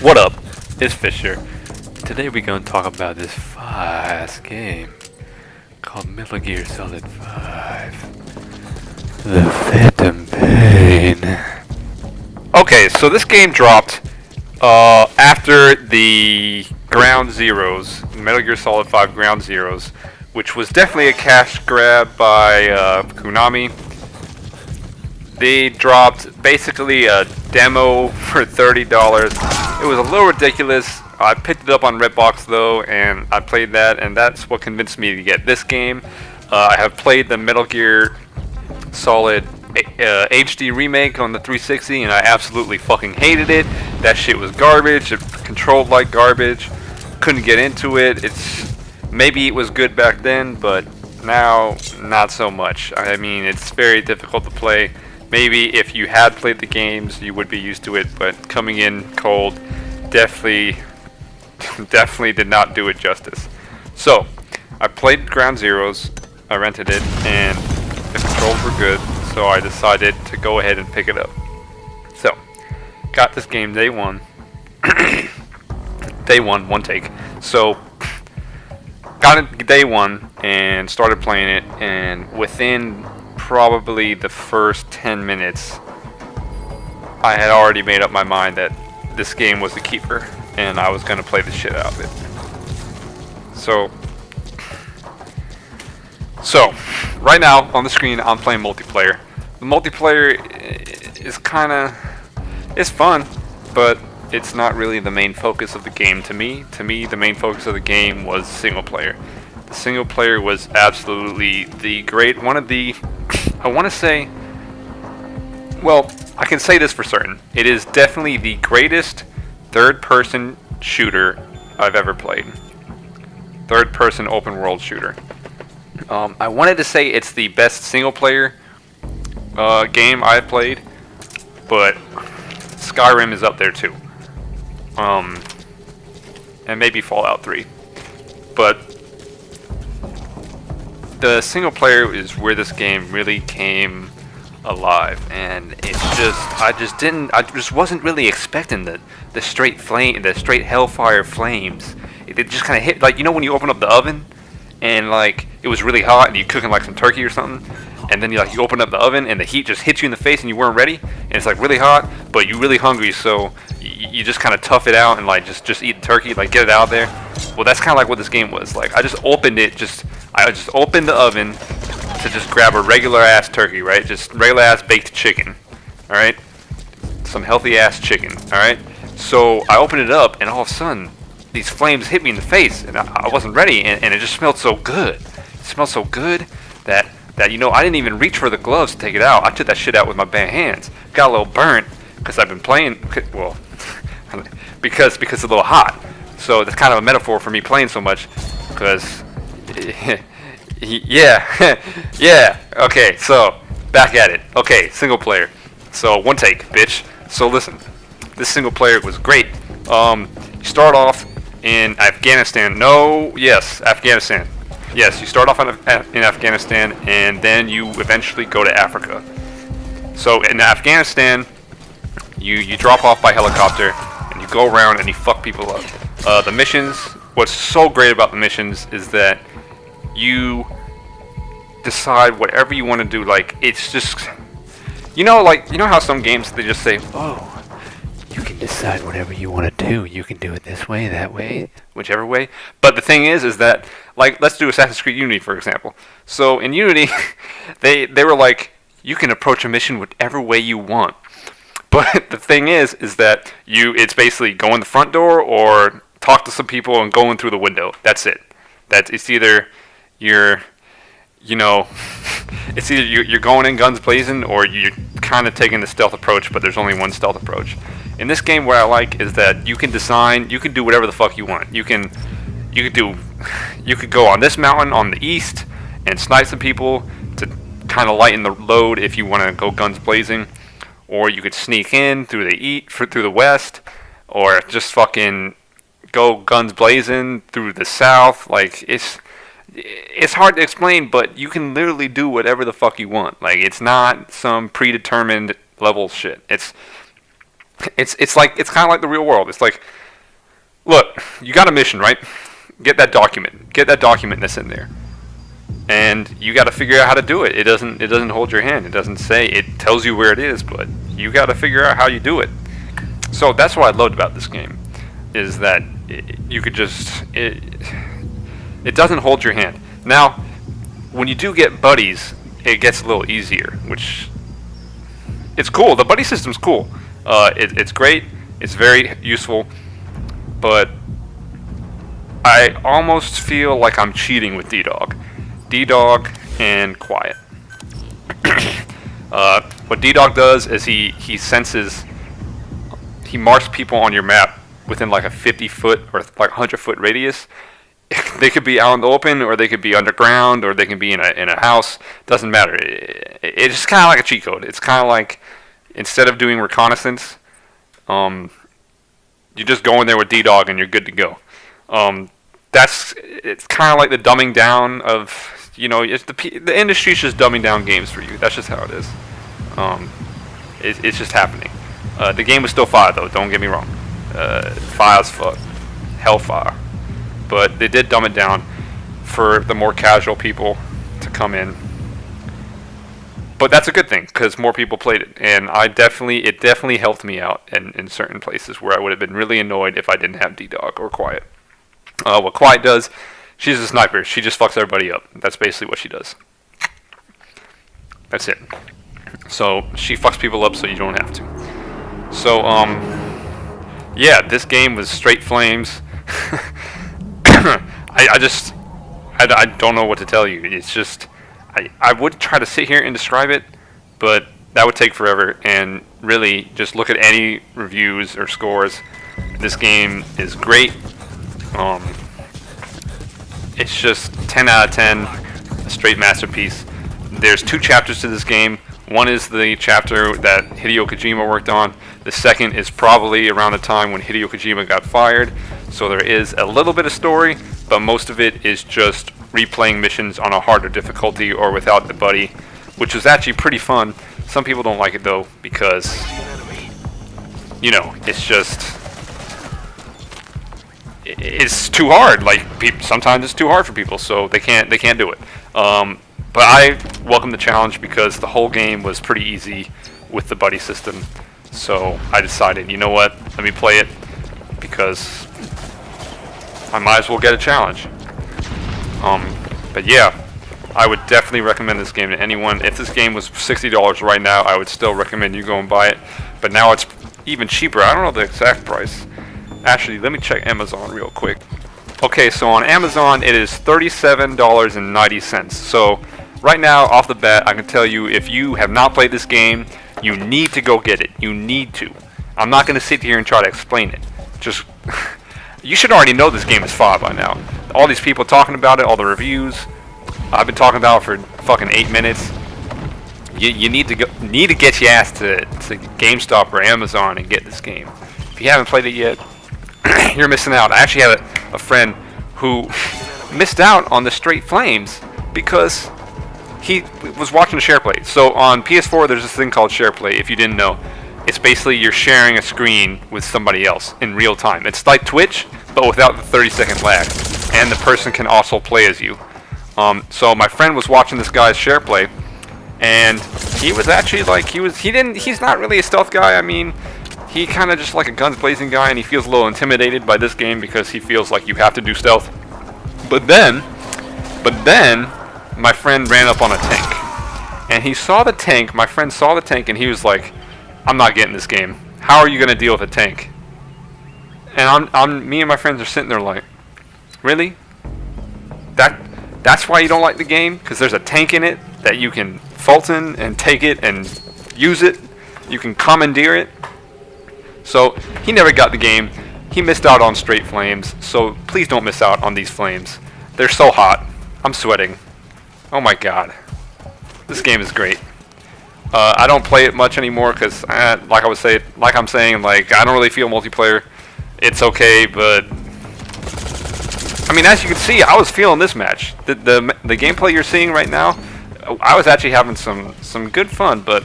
What up? It's Fisher. Today we're going to talk about this fast game called Metal Gear Solid 5. The Phantom Pain. Okay, so this game dropped after the Ground Zeroes, Metal Gear Solid 5 Ground Zeroes, which was definitely a cash grab by Konami. They dropped basically a demo for $30. It was a little ridiculous. I picked it up on Redbox though, and I played that, and that's what convinced me to get this game. I have played the Metal Gear Solid HD remake on the 360, and I absolutely fucking hated it. That shit was garbage. It controlled like garbage. Couldn't get into it. Maybe it was good back then, but now not so much. I mean, it's very difficult to play. Maybe if you had played the games, you would be used to it, but coming in cold definitely did not do it justice. So, I played Ground Zeroes, I rented it, and the controls were good, so I decided to go ahead and pick it up. So, got this game day one. Day one take. So, got it day one and started playing it, and within probably the first 10 minutes I had already made up my mind that this game was a keeper and I was going to play the shit out of it. So right now on the screen I'm playing multiplayer. The multiplayer is it's fun, but it's not really the main focus of the game to me. To me, the main focus of the game was single player. The single player was absolutely one of the I want to say, well, I can say this for certain. It is definitely the greatest third-person shooter I've ever played. Third-person open-world shooter. I wanted to say it's the best single-player game I've played, but Skyrim is up there too. And maybe Fallout 3. But the single player is where this game really came alive, and I just wasn't really expecting the straight hellfire flames. It just kind of hit, like, you know when you open up the oven and like it was really hot and you're cooking like some turkey or something, and then you open up the oven and the heat just hits you in the face and you weren't ready, and it's like really hot but you're really hungry, so you just kind of tough it out and like just eat the turkey, like get it out there. Well, that's kind of like what this game was. Like I just opened the oven to just grab a regular ass turkey, right? Just regular ass baked chicken, all right? Some healthy ass chicken, all right? So I opened it up, and all of a sudden, these flames hit me in the face, and I wasn't ready, and it just smelled so good. It smelled so good that I didn't even reach for the gloves to take it out. I took that shit out with my bare hands. Got a little burnt because I've been playing. Well, because it's a little hot. So that's kind of a metaphor for me playing so much, because. Yeah, yeah. Okay, so back at it. Okay, single player. So one take, bitch. So listen, this single player was great. You start off in Afghanistan. Afghanistan. Yes, you start off in Afghanistan, and then you eventually go to Africa. So in Afghanistan, you drop off by helicopter, and you go around and you fuck people up. The missions. What's so great about the missions is that you decide whatever you want to do. Like, it's just, you know how some games they just say, oh, you can decide whatever you want to do. You can do it this way, that way, whichever way. But the thing is that, like, let's do Assassin's Creed Unity, for example. So in Unity, they were like, you can approach a mission whichever way you want. But the thing is that it's basically go in the front door or talk to some people and go in through the window. That's it. It's either you're going in guns blazing, or you're kind of taking the stealth approach, but there's only one stealth approach. In this game, what I like is that you can do whatever the fuck you want. You could go on this mountain on the east and snipe some people to kind of lighten the load if you want to go guns blazing, or you could sneak in through the west, or just fucking go guns blazing through the south. Like, it's hard to explain, but you can literally do whatever the fuck you want. Like, it's not some predetermined level shit. It's kind of like the real world. It's like, look, you got a mission, right? Get that document. Get that document that's in there. And you got to figure out how to do it. It doesn't hold your hand. It doesn't say. It tells you where it is, but you got to figure out how you do it. So that's what I loved about this game, is that you could just it doesn't hold your hand. Now, when you do get buddies, it gets a little easier, which it's cool. The buddy system's cool. It's great. It's very useful, but I almost feel like I'm cheating with D-Dog. D-Dog and Quiet. What D-Dog does is he senses, he marks people on your map within like a 50-foot or like 100-foot radius. They could be out in the open, or they could be underground, or they can be in a house. Doesn't matter. It's just kind of like a cheat code. It's kind of like, instead of doing reconnaissance, you just go in there with D-Dog and you're good to go. It's kind of like the dumbing down of, it's the industry's just dumbing down games for you. That's just how it is. It's just happening. The game was still fire though. Don't get me wrong. Fire as fuck, hellfire. But they did dumb it down for the more casual people to come in. But that's a good thing, because more people played it, and it definitely helped me out in certain places where I would have been really annoyed if I didn't have D-Dog or Quiet. What Quiet does, she's a sniper. She just fucks everybody up. That's basically what she does. That's it. So she fucks people up so you don't have to. So yeah, this game was straight flames. I don't know what to tell you. It's just, I would try to sit here and describe it, but that would take forever. And really, just look at any reviews or scores. This game is great. It's just 10 out of 10, a straight masterpiece. There's 2 chapters to this game. One is the chapter that Hideo Kojima worked on. The second is probably around the time when Hideo Kojima got fired. So there is a little bit of story, but most of it is just replaying missions on a harder difficulty or without the buddy, which was actually pretty fun. Some people don't like it though, because, it's too hard. Like, sometimes it's too hard for people, so they can't do it. But I welcome the challenge because the whole game was pretty easy with the buddy system. So I decided, you know what, let me play it, because I might as well get a challenge. But yeah, I would definitely recommend this game to anyone. If this game was $60 right now, I would still recommend you go and buy it. But now it's even cheaper. I don't know the exact price. Actually, let me check Amazon real quick. Okay, so on Amazon it is $37.90. So right now, off the bat, I can tell you, if you have not played this game, you need to go get it. You need to. I'm not going to sit here and try to explain it. Just, you should already know this game is fire by now. All these people talking about it, all the reviews, I've been talking about it for fucking 8 minutes. You need to get your ass to GameStop or Amazon and get this game. If you haven't played it yet, you're missing out. I actually had a friend who missed out on the Straight Flames because he was watching a SharePlay. So on PS4, there's this thing called SharePlay, if you didn't know. It's basically you're sharing a screen with somebody else in real time. It's like Twitch, but without the 30-second lag. And the person can also play as you. So my friend was watching this guy's SharePlay, and he was actually like, he's not really a stealth guy. I mean, he kind of just like a guns blazing guy, and he feels a little intimidated by this game because he feels like you have to do stealth. But then, my friend ran up on a tank, and he saw the tank. My friend saw the tank, and he was like, "I'm not getting this game. How are you gonna deal with a tank?" And me and my friends are sitting there like, "Really? That's why you don't like the game? Because there's a tank in it that you can Fulton and take it and use it. You can commandeer it." So he never got the game. He missed out on Straight Flames. So please don't miss out on these flames. They're so hot. I'm sweating. Oh my god. This game is great. I don't play it much anymore because, like I'm saying, like, I don't really feel multiplayer. It's okay, but I mean, as you can see, I was feeling this match. The gameplay you're seeing right now, I was actually having some good fun, but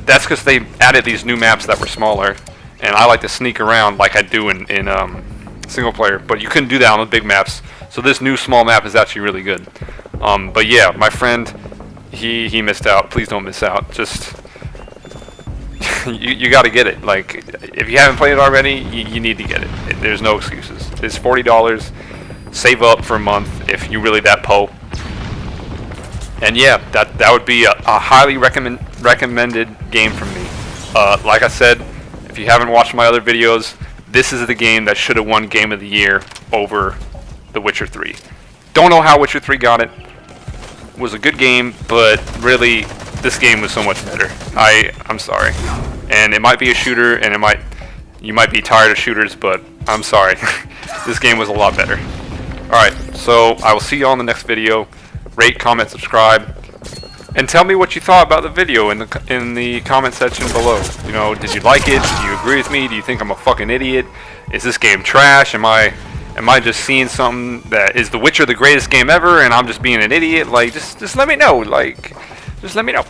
that's because they added these new maps that were smaller, and I like to sneak around like I do in single player. But you couldn't do that on the big maps. So this new small map is actually really good. But yeah, my friend, he missed out. Please don't miss out. Just you got to get it. Like, if you haven't played it already, you need to get it. There's no excuses. It's $40. Save up for a month if you really that po. And yeah, that would be a highly recommended game from me. Like I said, if you haven't watched my other videos, this is the game that should have won Game of the Year over The Witcher 3. Don't know how Witcher 3 got it. It was a good game, but really, this game was so much better. I'm sorry. And it might be a shooter, and you might be tired of shooters, but I'm sorry. This game was a lot better. Alright, so I will see you all in the next video. Rate, comment, subscribe, and tell me what you thought about the video in the comment section below. You know, did you like it? Do you agree with me? Do you think I'm a fucking idiot? Is this game trash? Am I just seeing something that is The Witcher the greatest game ever, and I'm just being an idiot? Like, just let me know. Like, just let me know.